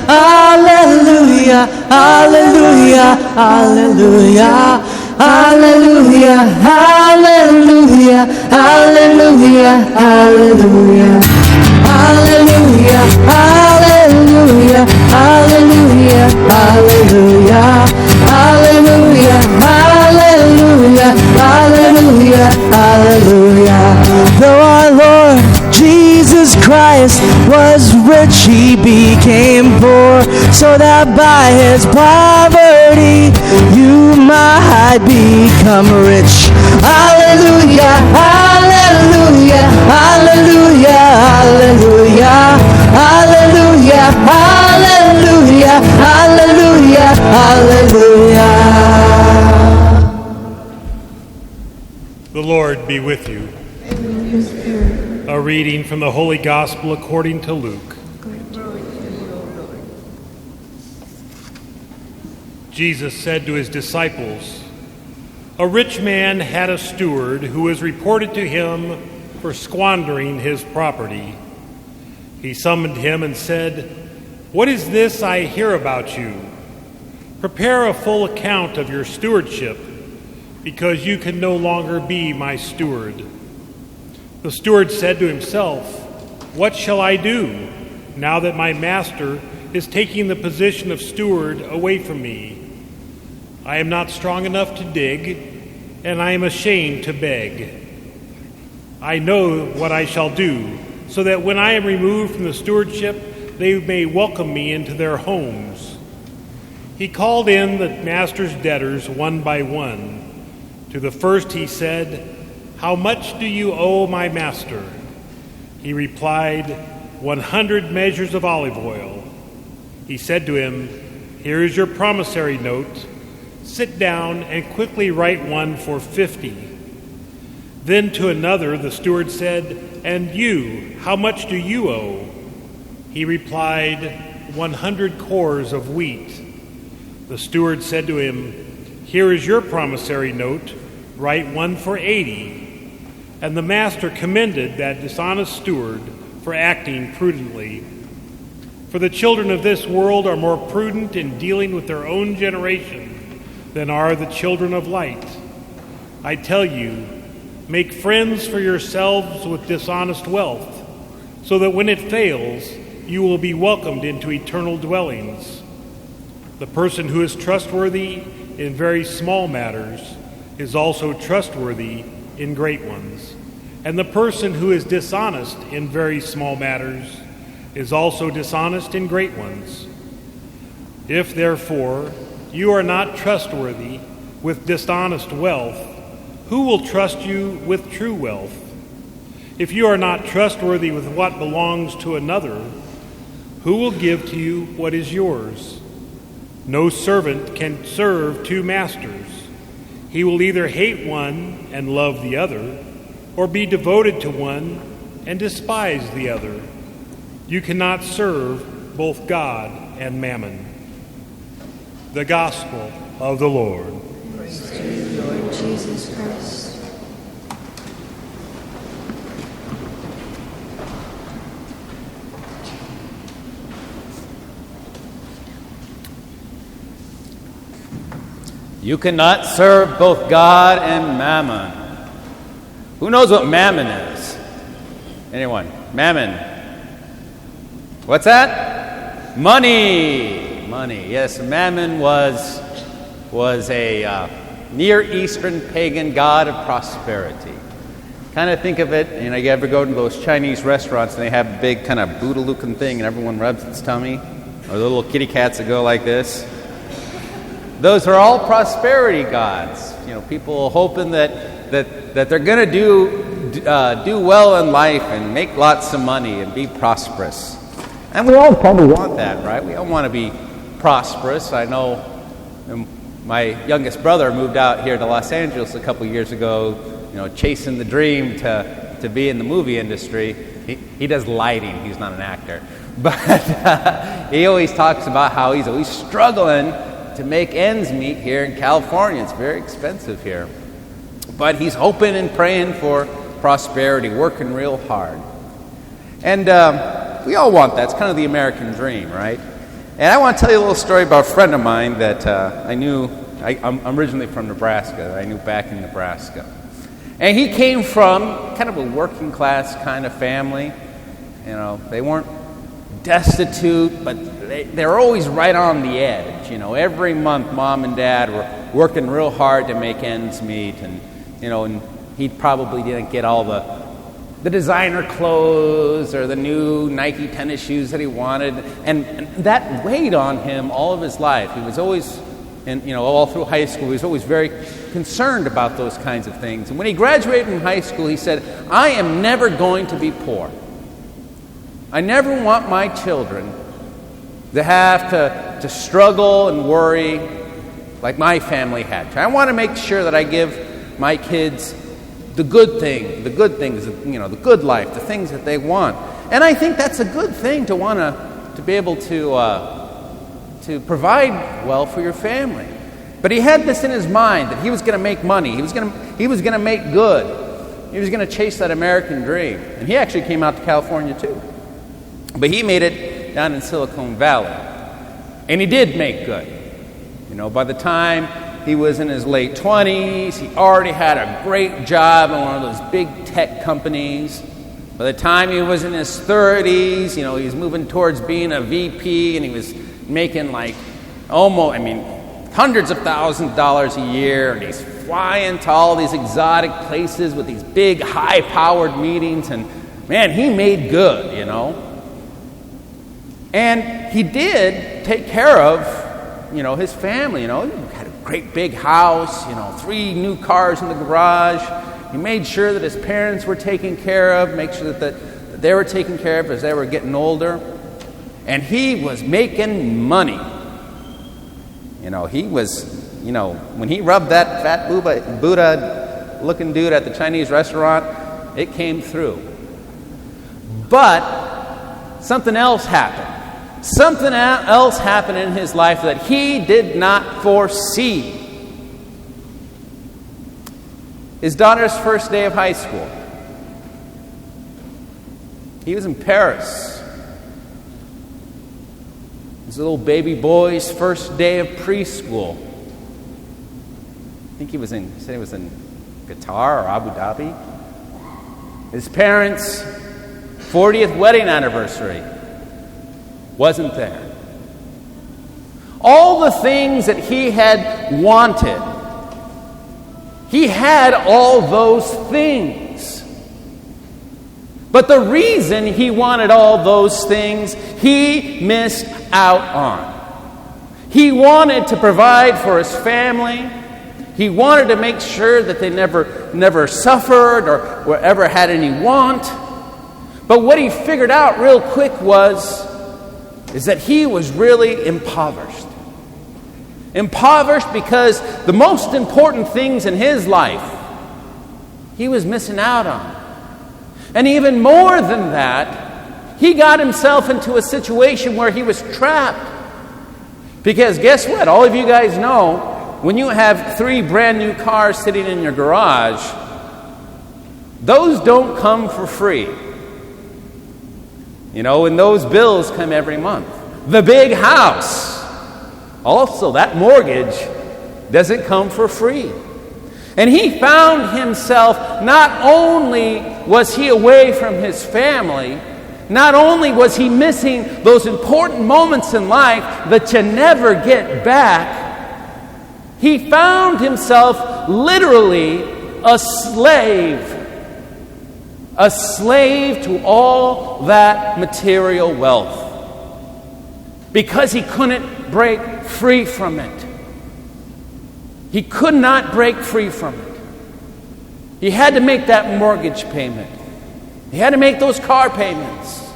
hallelujah, hallelujah, hallelujah, hallelujah, hallelujah, hallelujah, hallelujah, hallelujah, hallelujah, hallelujah, hallelujah, hallelujah, hallelujah, hallelujah, hallelujah. Though our Lord Jesus Christ was rich, he became poor, so that by his poverty you might become rich. Hallelujah, hallelujah, hallelujah, hallelujah, hallelujah, hallelujah, hallelujah, hallelujah. The Lord be with you. A reading from the Holy Gospel according to Luke. Jesus said to his disciples, "A rich man had a steward who was reported to him for squandering his property. He summoned him and said, 'What is this I hear about you? Prepare a full account of your stewardship, because you can no longer be my steward.' The steward said to himself, 'What shall I do now that my master is taking the position of steward away from me? I am not strong enough to dig, and I am ashamed to beg. I know what I shall do, so that when I am removed from the stewardship, they may welcome me into their homes.' He called in the master's debtors one by one. To the first he said, 'How much do you owe my master?' He replied, 100 measures of olive oil.' He said to him, 'Here is your promissory note. Sit down and quickly write one for 50. Then to another the steward said, 'And you, how much do you owe?' He replied, 100 cores of wheat. The steward said to him, 'Here is your promissory note. Write one for 80. And the master commended that dishonest steward for acting prudently. For the children of this world are more prudent in dealing with their own generation than are the children of light. I tell you, make friends for yourselves with dishonest wealth, so that when it fails, you will be welcomed into eternal dwellings. The person who is trustworthy in very small matters is also trustworthy in great ones. And the person who is dishonest in very small matters is also dishonest in great ones. If, therefore, you are not trustworthy with dishonest wealth, who will trust you with true wealth? If you are not trustworthy with what belongs to another, who will give to you what is yours? No servant can serve two masters. He will either hate one and love the other, or be devoted to one and despise the other. You cannot serve both God and mammon." The Gospel of the Lord. Praise to you, Lord Jesus Christ. You cannot serve both God and mammon. Who knows what mammon is? Anyone? Mammon. What's that? Money. Money. Yes, mammon was a Near Eastern pagan god of prosperity. Kind of think of it, you ever go to those Chinese restaurants and they have a big kind of Buddha-looking thing and everyone rubs its tummy? Or the little kitty cats that go like this? Those are all prosperity gods. People hoping that they're going to do well in life and make lots of money and be prosperous. And we all probably want that, right? We all want to be prosperous. I know my youngest brother moved out here to Los Angeles a couple years ago, chasing the dream to be in the movie industry. He does lighting. He's not an actor. But he always talks about how he's always struggling to make ends meet here in California. It's very expensive here. But he's hoping and praying for prosperity, working real hard. And we all want that. It's kind of the American dream, right? And I want to tell you a little story about a friend of mine that I knew. I'm originally from Nebraska. I knew back in Nebraska. And he came from kind of a working class kind of family. You know, they weren't destitute, but they were always right on the edge. You know, every month mom and dad were working real hard to make ends meet. And, you know, and he probably didn't get all the designer clothes or the new Nike tennis shoes that he wanted. And that weighed on him all of his life. He was always, and you know, all through high school, he was always very concerned about those kinds of things. And when he graduated from high school, he said, I am never going to be poor. I never want my children to have to struggle and worry like my family had to. I want to make sure that I give my kids the good things, you know, the good life, the things that they want. And I think that's a good thing to want to be able to provide well for your family. But he had this in his mind that he was going to make money. He was going to make good. He was going to chase that American dream. And he actually came out to California too. But he made it down in Silicon Valley. And he did make good. You know, by the time he was in his late 20s, he already had a great job in one of those big tech companies. By the time he was in his 30s, you know, he was moving towards being a VP, and he was making like hundreds of thousands of dollars a year, and he's flying to all these exotic places with these big, high-powered meetings, and man, he made good, you know. And he did take care of, you know, his family, you know. He had a great big house, you know, 3 new cars in the garage. He made sure that his parents were taken care of, make sure that they were taken care of as they were getting older. And he was making money. You know, he was, you know, when he rubbed that fat Buddha-looking dude at the Chinese restaurant, it came through. But something else happened. Something else happened in his life that he did not foresee. His daughter's first day of high school. He was in Paris. His little baby boy's first day of preschool. I think he said he was in Qatar or Abu Dhabi. His parents' 40th wedding anniversary. Wasn't there. All the things that he had wanted, he had all those things. But the reason he wanted all those things, he missed out on. He wanted to provide for his family. He wanted to make sure that they never suffered or ever had any want. But what he figured out real quick is that he was really impoverished. Impoverished because the most important things in his life, he was missing out on. And even more than that, he got himself into a situation where he was trapped. Because guess what? All of you guys know, when you have 3 brand new cars sitting in your garage, those don't come for free. You know, and those bills come every month. The big house, also that mortgage, doesn't come for free. And he found himself, not only was he away from his family, not only was he missing those important moments in life that you never get back, he found himself literally a slave to all that material wealth, because he couldn't break free from it. He could not break free from it. He had to make that mortgage payment. He had to make those car payments.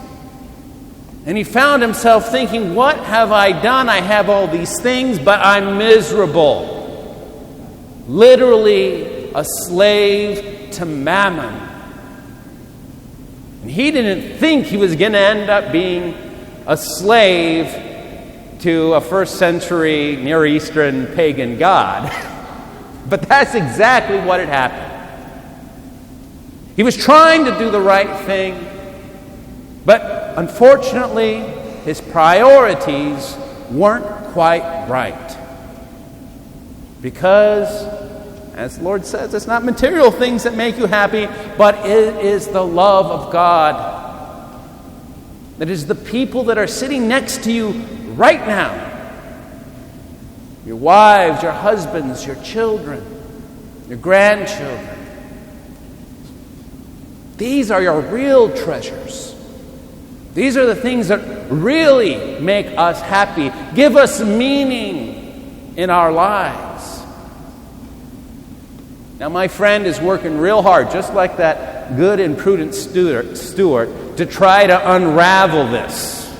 And he found himself thinking, what have I done? I have all these things, but I'm miserable. Literally a slave to mammon. And he didn't think he was going to end up being a slave to a first century Near Eastern pagan god. But that's exactly what had happened. He was trying to do the right thing, but unfortunately, his priorities weren't quite right. Because, as the Lord says, it's not material things that make you happy, but it is the love of God. It is the people that are sitting next to you right now. Your wives, your husbands, your children, your grandchildren. These are your real treasures. These are the things that really make us happy, give us meaning in our lives. Now, my friend is working real hard, just like that good and prudent steward, to try to unravel this,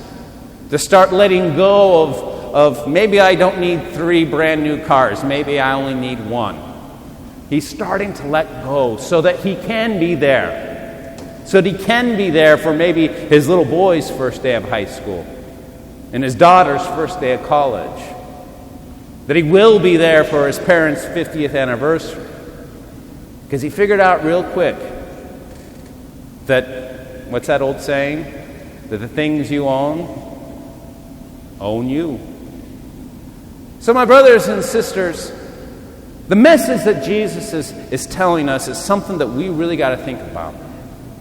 to start letting go of maybe I don't need 3 brand new cars, maybe I only need 1. He's starting to let go so that he can be there. So that he can be there for maybe his little boy's first day of high school and his daughter's first day of college. That he will be there for his parents' 50th anniversary. Because he figured out real quick that, what's that old saying? That the things you own you. So my brothers and sisters, the message that Jesus is telling us is something that we really got to think about.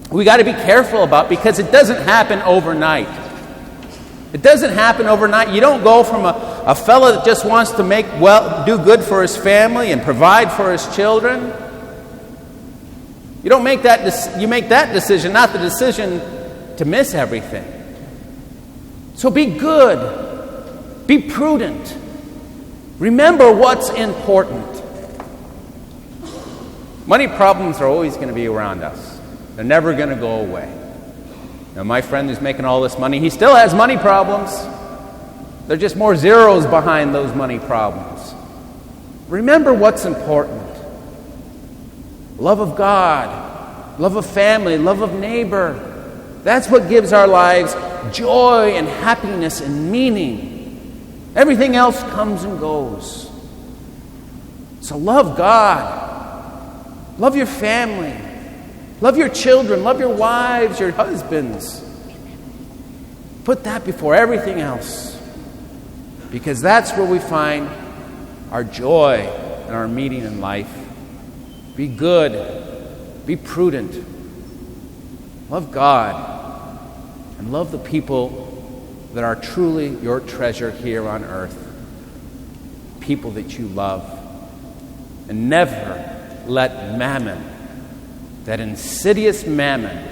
We got to be careful about, because it doesn't happen overnight. It doesn't happen overnight. You don't go from a fellow that just wants to do good for his family and provide for his children. You don't make that. You make that decision, not the decision to miss everything. So be good. Be prudent. Remember what's important. Money problems are always going to be around us. They're never going to go away. Now, my friend who's making all this money, he still has money problems. They're just more zeros behind those money problems. Remember what's important. Love of God, love of family, love of neighbor. That's what gives our lives joy and happiness and meaning. Everything else comes and goes. So love God. Love your family. Love your children. Love your wives, your husbands. Put that before everything else. Because that's where we find our joy and our meaning in life. Be good. Be prudent. Love God. And love the people that are truly your treasure here on earth. People that you love. And never let mammon, that insidious mammon,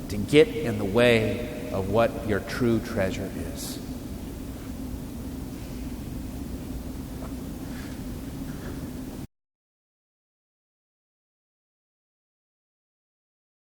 to get in the way of what your true treasure is.